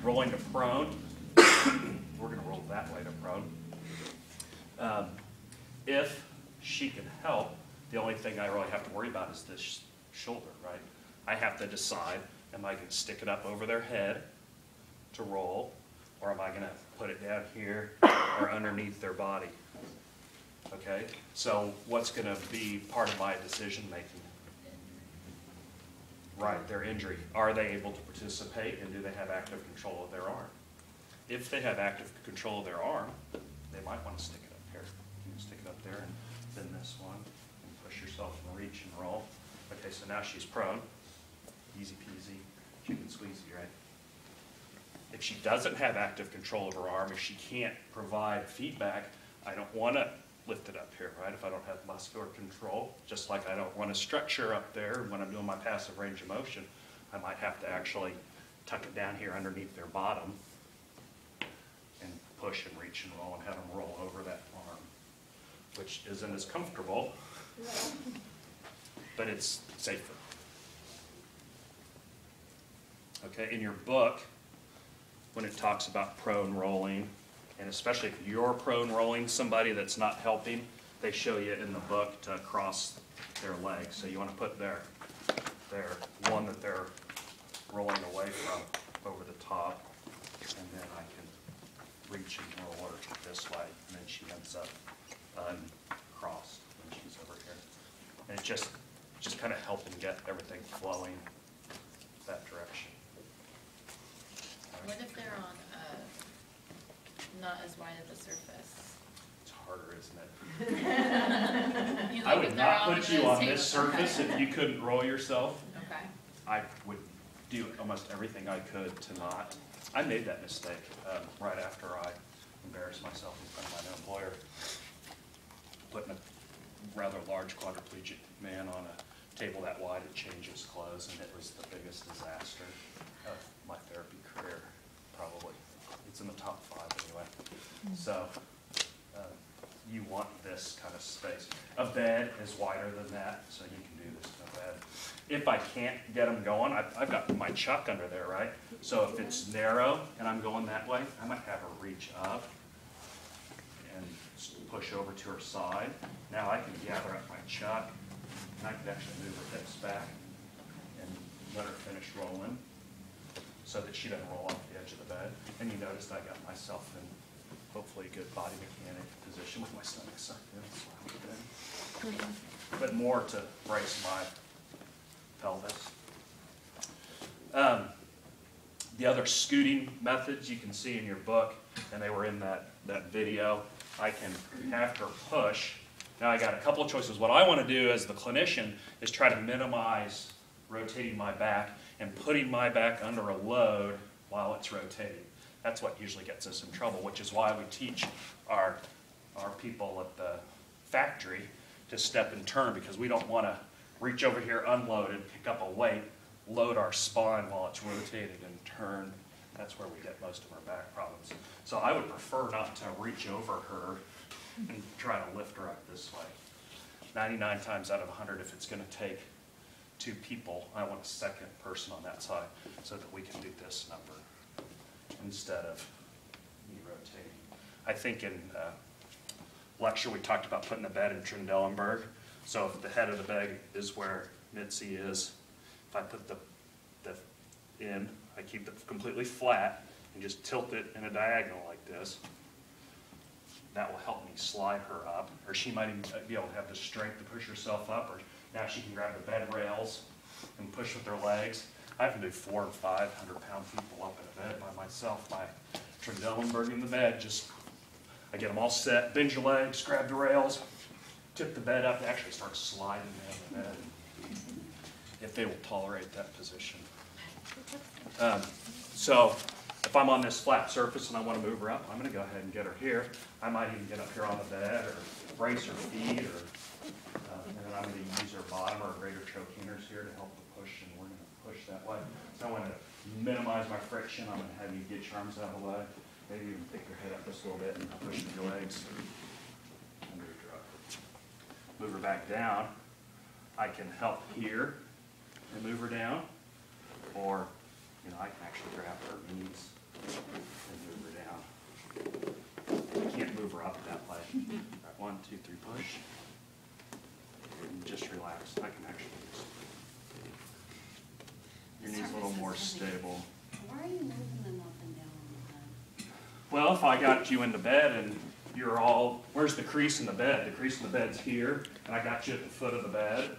rolling to prone. We're going to roll that way to prone. If she can help, the only thing I really have to worry about is this shoulder, right? I have to decide, am I going to stick it up over their head to roll, or am I going to put it down here or underneath their body? Okay, so what's going to be part of my decision making? Right, their injury. Are they able to participate, and do they have active control of their arm? If they have active control of their arm, they might want to stick it up here. You can stick it up there and then this one, and push yourself and reach and roll. Okay, so now she's prone. Easy peasy, chicken squeezy, right? If she doesn't have active control of her arm, if she can't provide feedback, I don't want to lift it up here, right? If I don't have muscular control, just like I don't want to structure up there when I'm doing my passive range of motion, I might have to actually tuck it down here underneath their bottom and push and reach and roll and have them roll over that arm, which isn't as comfortable, but it's safer. Okay, in your book, when it talks about prone rolling, and especially if you're prone rolling somebody that's not helping, they show you in the book to cross their legs. So you want to put their one that they're rolling away from over the top, and then I can reach and roll her this way, and then she ends up uncrossed when she's over here. And it's just kind of helping get everything flowing that direction. What if they're on not as wide of a surface? It's harder, isn't it? I would not put you on this surface if you couldn't roll yourself. Okay. I would do almost everything I could to not. I made that mistake right after I embarrassed myself in front of my employer, putting a rather large quadriplegic man on a table that wide to change his clothes, and it was the biggest disaster of my therapy career, probably. It's in the top 5 anyway. So you want this kind of space. A bed is wider than that, so you can do this in a bed. If I can't get them going, I've got my chuck under there, right? So if it's narrow and I'm going that way, I might have her reach up and push over to her side. Now I can gather up my chuck, and I can actually move her hips back and let her finish rolling so that she doesn't roll off the edge of the bed. And you noticed I got myself in hopefully a good body mechanic position with my stomach sucked in, but more to brace my pelvis. The other scooting methods you can see in your book, and they were in that video. I can have her push. Now I got a couple of choices. What I want to do as the clinician is try to minimize rotating my back and putting my back under a load while it's rotating. That's what usually gets us in trouble, which is why we teach our people at the factory to step and turn, because we don't want to reach over here unloaded, pick up a weight, load our spine while it's rotated and turn. That's where we get most of our back problems. So I would prefer not to reach over her and try to lift her up this way. 99 times out of 100, if it's going to take 2 people, I want a second person on that side so that we can do this number instead of me rotating. I think in lecture we talked about putting the bed in Trendelenburg. So if the head of the bed is where Mitzi is, if I put the in, I keep it completely flat and just tilt it in a diagonal like this. That will help me slide her up, or she might even be able to have the strength to push herself up, or now she can grab the bed rails and push with her legs. I can do 400 and 500-pound people up in a bed by myself by Trendelenburg in the bed. Just, I get them all set, bend your legs, grab the rails, tip the bed up, and actually start sliding down the bed if they will tolerate that position. So if I'm on this flat surface and I want to move her up, I'm going to go ahead and get her here. I might even get up here on the bed or brace her feet, or and then I'm going to use her bottom or greater trochlears here to help her push, and we're going to push that way. So I want to minimize my friction. I'm going to have you get your arms out of the way. Maybe even pick your head up just a little bit and push with your legs under your drop. Move her back down. I can help here and move her down, or I can actually grab her knees push. And just relax. I can actually just, your knee's a little more stable. Why are you moving them up and down all the time? Well, if I got you into bed and you're all, where's the crease in the bed? The crease in the bed's here, and I got you at the foot of the bed.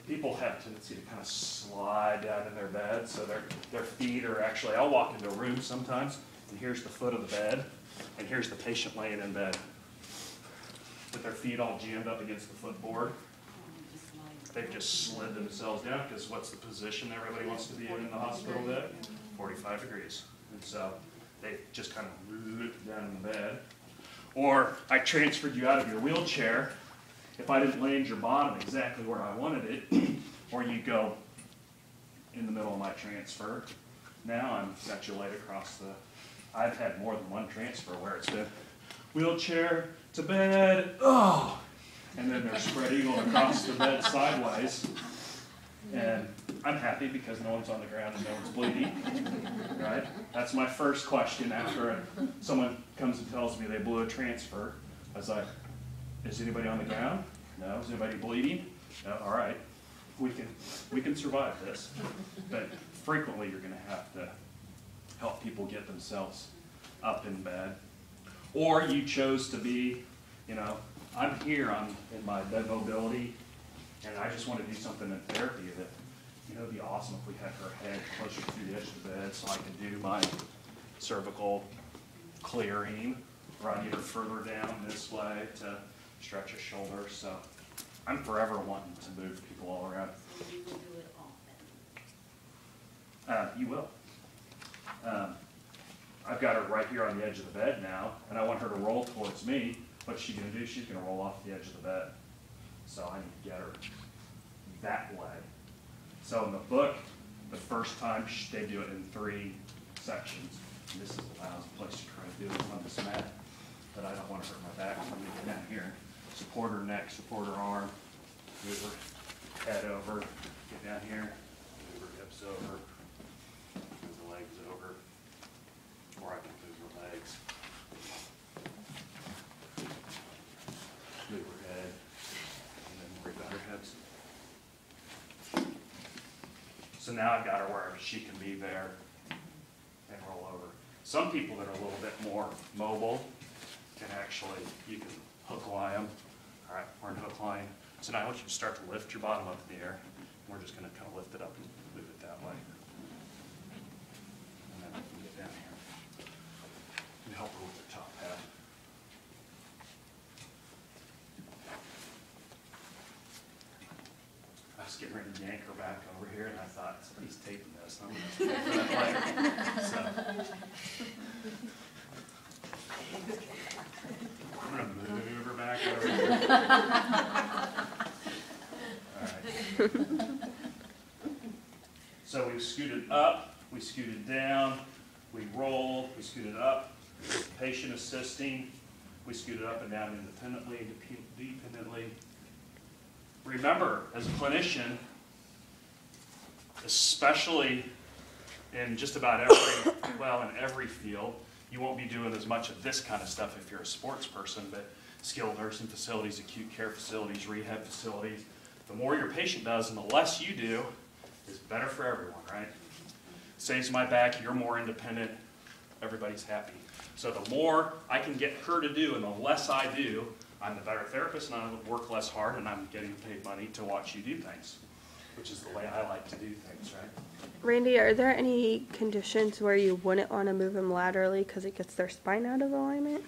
People have a tendency to kind of slide down in their bed, so their feet are actually, I'll walk into a room sometimes, and here's the foot of the bed, and here's the patient laying in bed with their feet all jammed up against the footboard. They've just slid themselves down, because what's the position everybody wants to be in the hospital bed? 45 degrees. And so they just kind of moved down in the bed. Or I transferred you out of your wheelchair. If I didn't land your bottom exactly where I wanted it, or you go in the middle of my transfer, now I'm got you laid across the, I've had more than one transfer where it's been wheelchair to bed, oh, and then they're spread eagle across the bed sideways. And I'm happy because no one's on the ground and no one's bleeding, right? That's my first question after someone comes and tells me they blew a transfer. I was like, is anybody on the ground? No. Is anybody bleeding? No. All right. We can survive this. But frequently you're going to have to help people get themselves up in bed. Or you chose to be, you know, I'm here in my bed mobility, and I just want to do something in therapy that, you know, it'd be awesome if we had her head closer to the edge of the bed so I could do my cervical clearing, or I need her further down this way to stretch a shoulder. So I'm forever wanting to move people all around. So you will do it often? You will. I've got her right here on the edge of the bed now, and I want her to roll towards me. What's she going to do? She's going to roll off the edge of the bed. So I need to get her that way. So in the book, the first time they do it in 3 sections. And this is a lousy place to try to do it on this mat, but I don't want to hurt my back. So I'm going to get down here, support her neck, support her arm, move her head over, get down here, move her hips over, move the legs over, or I can move her legs. Move her head, and then worry about her hips. So now I've got her where she can be there and roll over. Some people that are a little bit more mobile can actually, you can hook line them. All right, we're in hook line. So now I want you to start to lift your bottom up in the air. And we're just going to kind of lift it up and move it that way. And then we can get down here and help her with the top half. I was getting ready to yank her back over here, and I thought, somebody's taping this. I'm going to tape that later. So, I'm going to move her back over here. All right. So we've scooted up, we scooted down, we rolled, we scooted up, patient assisting, we scooted up and down independently, dependently. Remember, as a clinician, especially in just about every, well, in every field, you won't be doing as much of this kind of stuff if you're a sports person, but skilled nursing facilities, acute care facilities, rehab facilities, the more your patient does and the less you do is better for everyone, right? Saves my back, you're more independent, everybody's happy. So the more I can get her to do and the less I do, I'm the better therapist and I work less hard and I'm getting paid money to watch you do things, which is the way I like to do things, right? Randy, are there any conditions where you wouldn't want to move them laterally because it gets their spine out of alignment?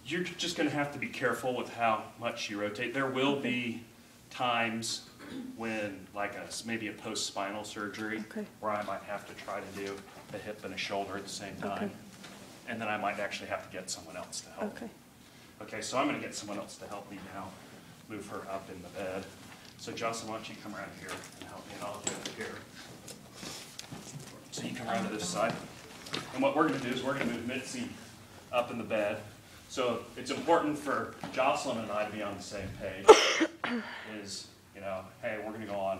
You're just going to have to be careful with how much you rotate. There will be times when, like maybe a post-spinal surgery, where I might have to try to do a hip and a shoulder at the same time. And then I might actually have to get someone else to help me. Okay, so I'm going to get someone else to help me now move her up in the bed. So Jocelyn, why don't you come around here and help me, and I'll get up here. So you come around to this side. And what we're going to do is we're going to move Mitzi up in the bed. So it's important for Jocelyn and I to be on the same page. Is, you know, hey, we're going to go on.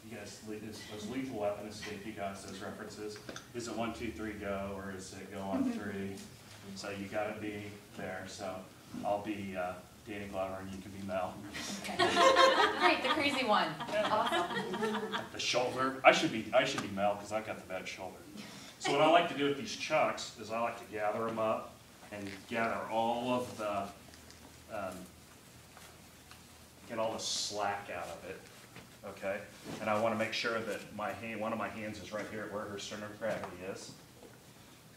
You guys, does Lethal Weapon escape you guys those references? Is it 1, 2, 3, go, or is it go on 3? So you got to be there. So I'll be Danny Glover and you can be Mel. Okay. Great, the crazy one. Awesome. The shoulder, I should be Mel because I've got the bad shoulder. So what I like to do with these chucks is I like to gather them up and gather all of the, get all the slack out of it, okay? And I want to make sure that one of my hands is right here where her center of gravity is.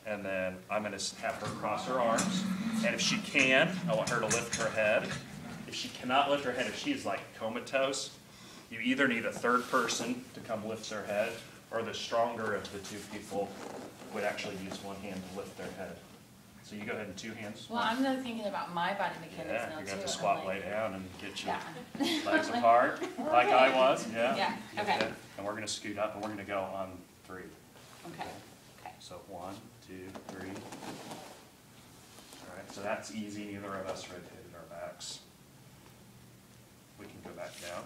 And then I'm going to have her cross her arms. And if she can, I want her to lift her head. If she cannot lift her head, if she's like comatose, you either need a third person to come lift their head, or the stronger of the two people would actually use one hand to lift their head. So you go ahead and two hands. Well, I'm really thinking about my body mechanics Yeah, now you too. got to and squat, like, lay down, and get your Yeah. legs apart, like I was, yeah. Yeah, okay. Good. And we're going to scoot up, and we're going to go on 3. Okay. Okay. So 1, 2, 3. All right, so that's easy. Neither of us rotated our backs. We can go back down.